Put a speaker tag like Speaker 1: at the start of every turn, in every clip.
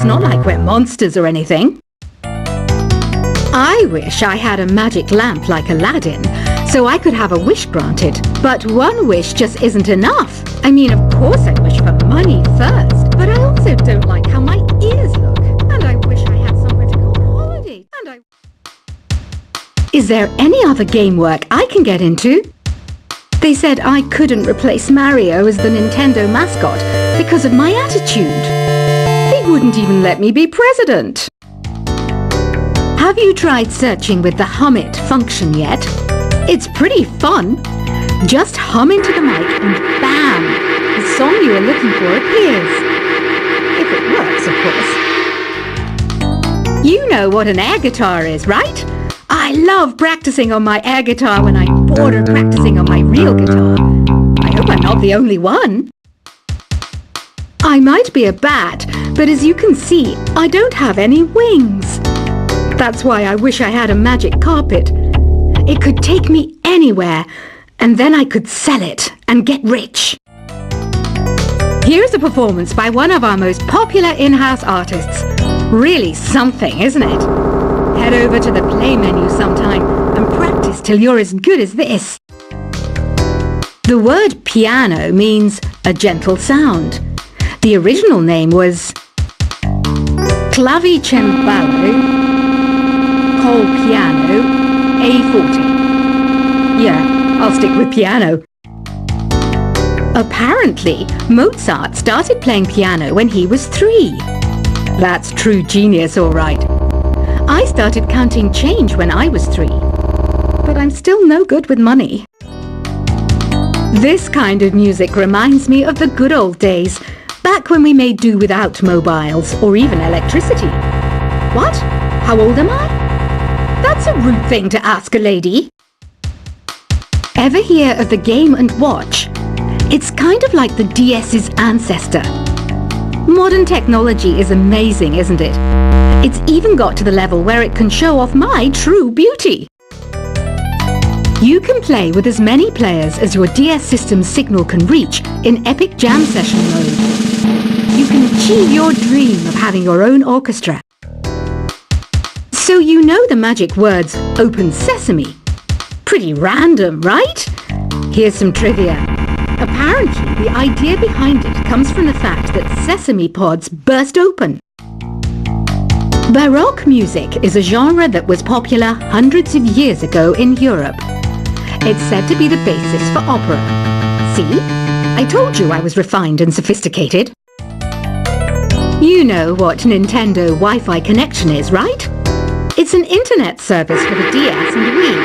Speaker 1: not like we're monsters or anything. I wish I had a magic lamp like Aladdin, so I could have a wish granted. But one wish just isn't enough. I mean, of course I wish for money first, but I also don't like how my ears look. And I wish I had somewhere to go on holiday. Is there any other game work I can get into? They said I couldn't replace Mario as the Nintendo mascot because of my attitude. They wouldn't even let me be president. Have you tried searching with the hum it function yet? It's pretty fun. Just hum into the mic and bam! The song you are looking for appears. If it works, of course. You know what an air guitar is, right? I love practicing on my air guitar when I'm bored of practicing on my real guitar. I hope I'm not the only one. I might be a bat, but as you can see, I don't have any wings. That's why I wish I had a magic carpet. It could take me anywhere, and then I could sell it and get rich. Here's a performance by one of our most popular in-house artists. Really something, isn't it? Head over to the play menu sometime and practice till you're as good as this. The word piano means a gentle sound. The original name was clavicembalo col piano A40. Yeah, I'll stick with piano. Apparently, Mozart started playing piano when he was 3. That's true genius, all right. I started counting change when I was 3, but I'm still no good with money. This kind of music reminds me of the good old days, back when we made do without mobiles or even electricity. What? How old am I? That's a rude thing to ask a lady. Ever hear of the Game & Watch? It's kind of like the DS's ancestor. Modern technology is amazing, isn't it? It's even got to the level where it can show off my true beauty. You can play with as many players as your DS system's signal can reach in epic jam session mode. You can achieve your dream of having your own orchestra. So you know the magic words "Open Sesame." Pretty random, right? Here's some trivia. Apparently, the idea behind it comes from the fact that sesame pods burst open. Baroque music is a genre that was popular hundreds of years ago in Europe. It's said to be the basis for opera. See? I told you I was refined and sophisticated. You know what Nintendo Wi-Fi connection is, right? It's an internet service for the DS and Wii,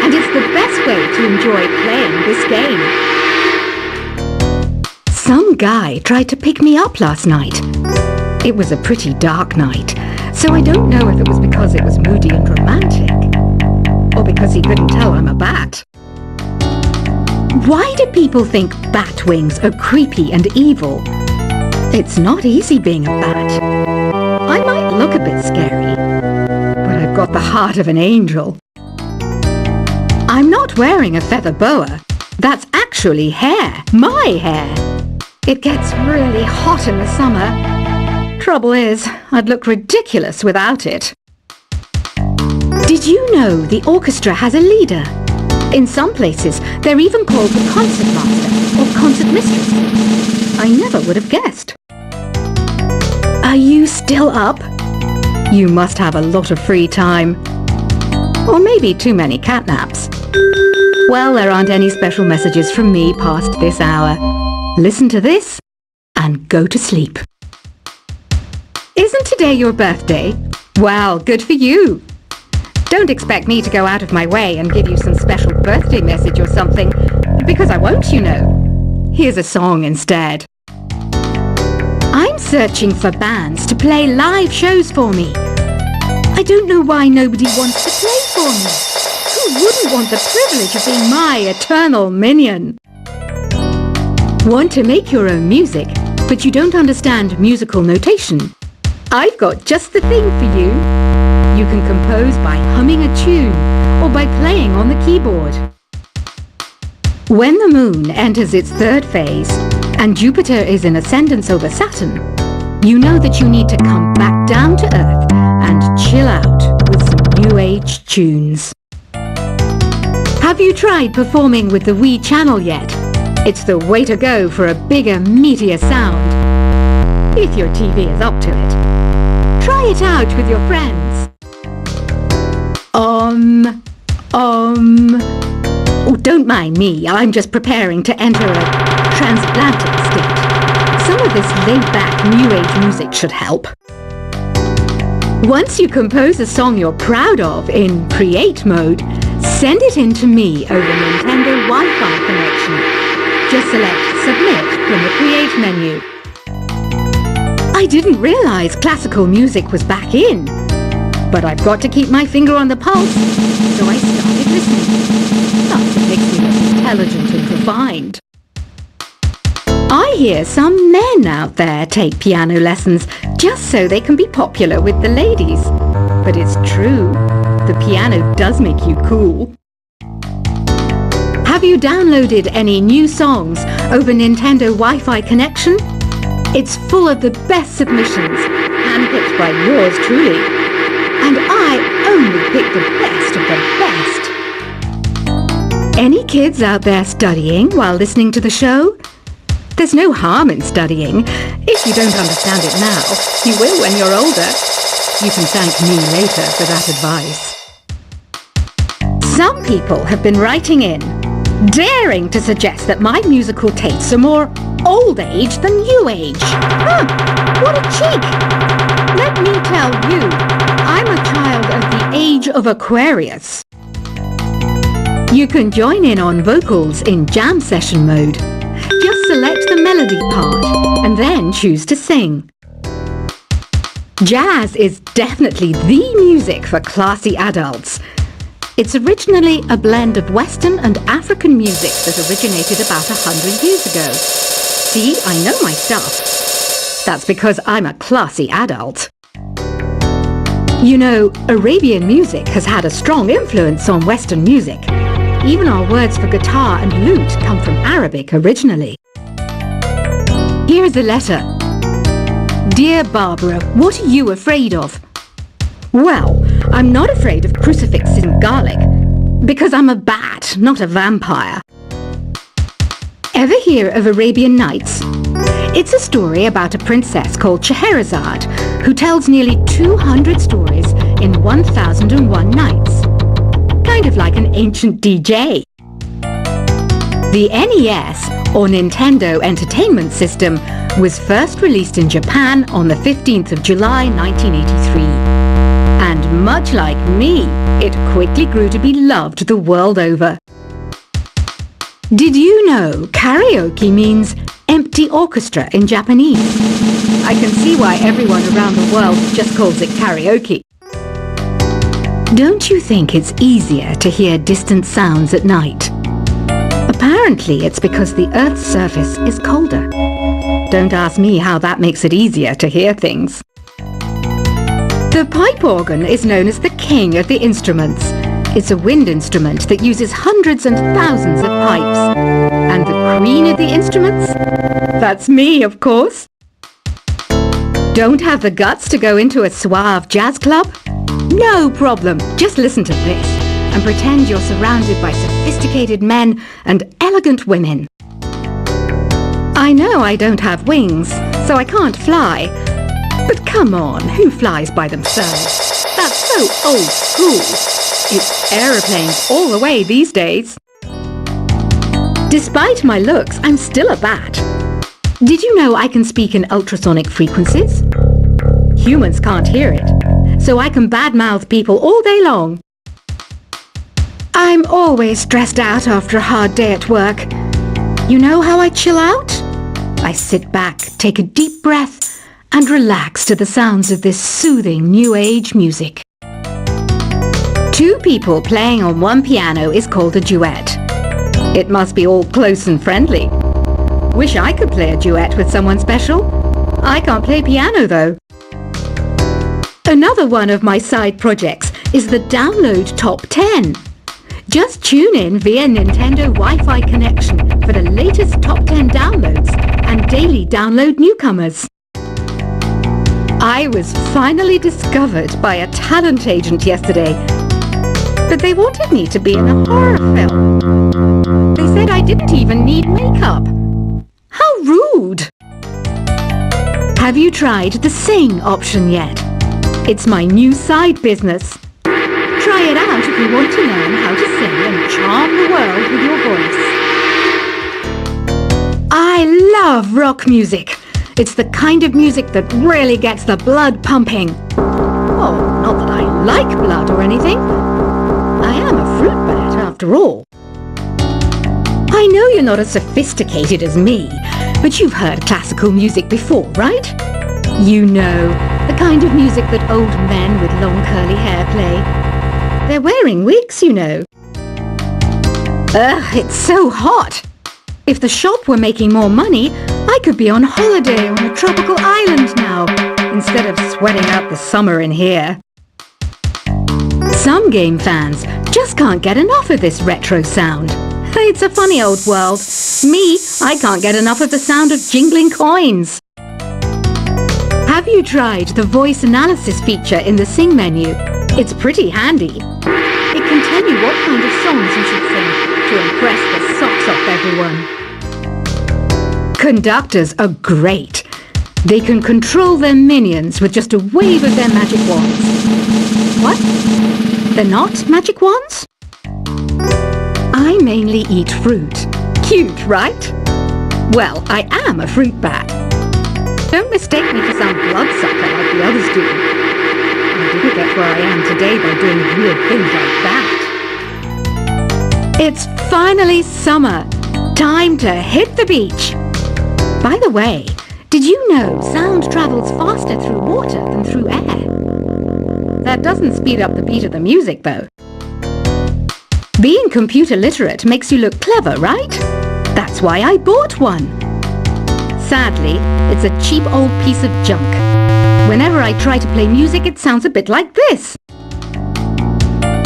Speaker 1: and it's the best way to enjoy playing this game. Some guy tried to pick me up last night. It was a pretty dark night, so I don't know if it was because it was moody and romantic, or because he couldn't tell I'm a bat. Why do people think bat wings are creepy and evil? It's not easy being a bat. I might look a bit scary, but I've got the heart of an angel. I'm not wearing a feather boa. That's actually hair, my hair. It gets really hot in the summer. Trouble is, I'd look ridiculous without it. Did you know the orchestra has a leader? In some places, they're even called the concert master or concert mistress. I never would have guessed. Are you still up? You must have a lot of free time. Or maybe too many catnaps. Well, there aren't any special messages from me past this hour. Listen to this and go to sleep. Isn't today your birthday? Well, good for you. Don't expect me to go out of my way and give you some special birthday message or something, because I won't, you know. Here's a song instead. I'm searching for bands to play live shows for me. I don't know why nobody wants to play for me. Who wouldn't want the privilege of being my eternal minion? Want to make your own music, but you don't understand musical notation? I've got just the thing for you. You can compose by humming a tune or by playing on the keyboard. When the moon enters its third phase and Jupiter is in ascendance over Saturn, you know that you need to come back down to earth and chill out with some new age tunes. Have you tried performing with the Wii channel yet? It's the way to go for a bigger, meatier sound. If your TV is up to it. Try it out with your friends. Oh, don't mind me. I'm just preparing to enter a transatlantic state. Some of this laid-back New Age music should help. Once you compose a song you're proud of in Create mode, send it in to me over Nintendo Wi-Fi connection. Just select Submit from the Create menu. I didn't realize classical music was back in. But I've got to keep my finger on the pulse, so I started listening. That's what makes me look intelligent and refined. I hear some men out there take piano lessons just so they can be popular with the ladies. But it's true, the piano does make you cool. Have you downloaded any new songs over Nintendo Wi-Fi connection? It's full of the best submissions, handpicked by yours truly. And I only pick the best of the best. Any kids out there studying while listening to the show? There's no harm in studying. If you don't understand it now, you will when you're older. You can thank me later for that advice. Some people have been writing in, daring to suggest that my musical tastes are more old age than new age. Huh, what a cheek! Let me tell you, I'm a child of the age of Aquarius. You can join in on vocals in jam session mode. Just select the melody part and then choose to sing. Jazz is definitely the music for classy adults. It's originally a blend of Western and African music that originated about 100 years ago. See, I know my stuff. That's because I'm a classy adult. You know, Arabian music has had a strong influence on Western music. Even our words for guitar and lute come from Arabic originally. Here is a letter. Dear Barbara, what are you afraid of? Well, I'm not afraid of crucifixes and garlic, because I'm a bat, not a vampire. Ever hear of Arabian Nights? It's a story about a princess called Scheherazade, who tells nearly 200 stories in 1001 nights. Kind of like an ancient DJ. The NES, or Nintendo Entertainment System, was first released in Japan on the 15th of July 1983. And much like me, it quickly grew to be loved the world over. Did you know karaoke means empty orchestra in Japanese? I can see why everyone around the world just calls it karaoke. Don't you think it's easier to hear distant sounds at night? Apparently it's because the Earth's surface is colder. Don't ask me how that makes it easier to hear things. The pipe organ is known as the king of the instruments. It's a wind instrument that uses hundreds and thousands of pipes. And the queen of the instruments? That's me, of course. Don't have the guts to go into a suave jazz club? No problem. Just listen to this and pretend you're surrounded by sophisticated men and elegant women. I know I don't have wings, so I can't fly. But come on, who flies by themselves? That's so old school. It's aeroplanes all the way these days. Despite my looks, I'm still a bat. Did you know I can speak in ultrasonic frequencies? Humans can't hear it, so I can badmouth people all day long. I'm always stressed out after a hard day at work. You know how I chill out? I sit back, take a deep breath, and relax to the sounds of this soothing new age music. Two people playing on one piano is called a duet. It must be all close and friendly. Wish I could play a duet with someone special. I can't play piano though. Another one of my side projects is the Download Top 10. Just tune in via Nintendo Wi-Fi connection for the latest Top 10 downloads and daily download newcomers. I was finally discovered by a talent agent yesterday, but they wanted me to be in a horror film. They said I didn't even need makeup. How rude! Have you tried the sing option yet? It's my new side business. Try it out if you want to learn how to sing and charm the world with your voice. I love rock music. It's the kind of music that really gets the blood pumping. Oh, not that I like blood or anything. I am a fruit bat after all. I know you're not as sophisticated as me, but you've heard classical music before, right? You know, the kind of music that old men with long curly hair play. They're wearing wigs, you know. Ugh, it's so hot. If the shop were making more money, I could be on holiday on a tropical island now, instead of sweating out the summer in here. Some game fans just can't get enough of this retro sound. It's a funny old world. Me, I can't get enough of the sound of jingling coins. Have you tried the voice analysis feature in the Sing menu? It's pretty handy. It can tell you what kind of songs you should sing to impress the socks off everyone. Conductors are great. They can control their minions with just a wave of their magic wands. What? They're not magic wands? I mainly eat fruit. Cute, right? Well, I am a fruit bat. Don't mistake me for some bloodsucker like the others do. I didn't get where I am today by doing weird things like that. It's finally summer. Time to hit the beach. By the way, did you know sound travels faster through water than through air? That doesn't speed up the beat of the music, though. Being computer literate makes you look clever, right? That's why I bought one. Sadly, it's a cheap old piece of junk. Whenever I try to play music, it sounds a bit like this.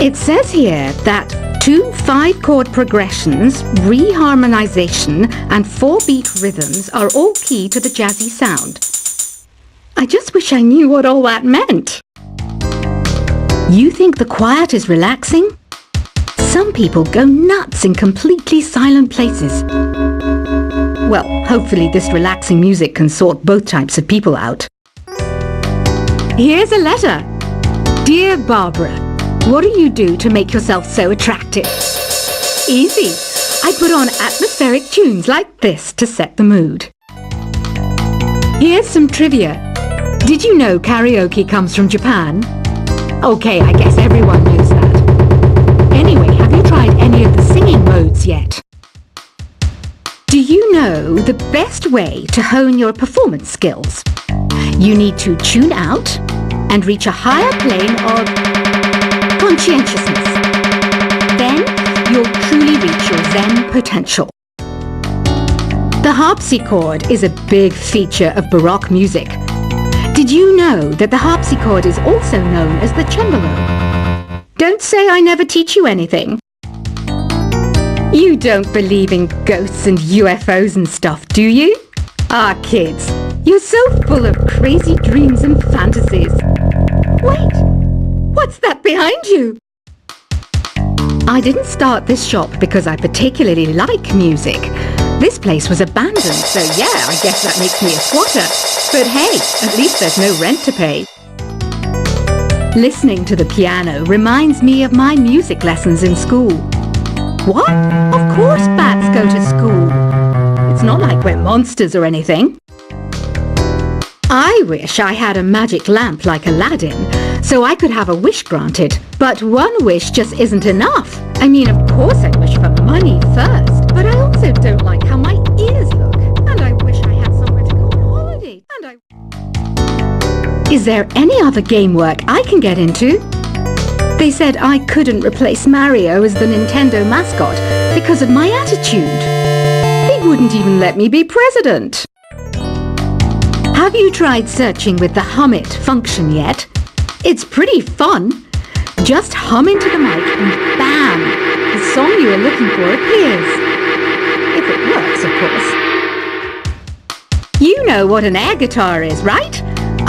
Speaker 1: It says here that 2 5-chord progressions, reharmonization, and 4-beat rhythms are all key to the jazzy sound. I just wish I knew what all that meant. You think the quiet is relaxing? Some people go nuts in completely silent places. Well, hopefully this relaxing music can sort both types of people out. Here's a letter. Dear Barbara, what do you do to make yourself so attractive? Easy. I put on atmospheric tunes like this to set the mood. Here's some trivia. Did you know karaoke comes from Japan? Okay, I guess everyone knows that. Anyway, have you tried any of the singing modes yet? Do you know the best way to hone your performance skills? You need to tune out and reach a higher plane of conscientiousness. Then you'll truly reach your Zen potential. The harpsichord is a big feature of Baroque music. Did you know that the harpsichord is also known as the cembalo? Don't say I never teach you anything. You don't believe in ghosts and UFOs and stuff, do you? Ah, kids, you're so full of crazy dreams and fantasies. Wait, what's that behind you? I didn't start this shop because I particularly like music. This place was abandoned, so yeah, I guess that makes me a squatter. But hey, at least there's no rent to pay. Listening to the piano reminds me of my music lessons in school. What? Of course bats go to school. It's not like we're monsters or anything. I wish I had a magic lamp like Aladdin, so I could have a wish granted. But one wish just isn't enough. I mean, of course I wish for money first, but I also don't like how my ears look. And I wish I had somewhere to go on holiday. Is there any other game work I can get into? They said I couldn't replace Mario as the Nintendo mascot because of my attitude. They wouldn't even let me be president. Have you tried searching with the hum it function yet? It's pretty fun. Just hum into the mic and bam! The song you are looking for appears. If it works, of course. You know what an air guitar is, right?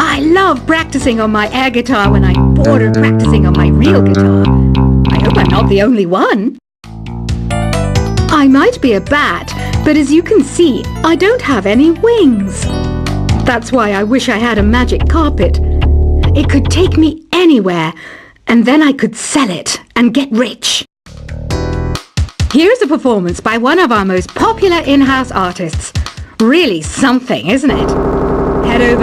Speaker 1: I love practicing on my air guitar when I'm bored of practicing on my real guitar. I hope I'm not the only one. I might be a bat, but as you can see, I don't have any wings. That's why I wish I had a magic carpet. It could take me anywhere, and then I could sell it and get rich. Here's a performance by one of our most popular in-house artists. Really something, isn't it? Head over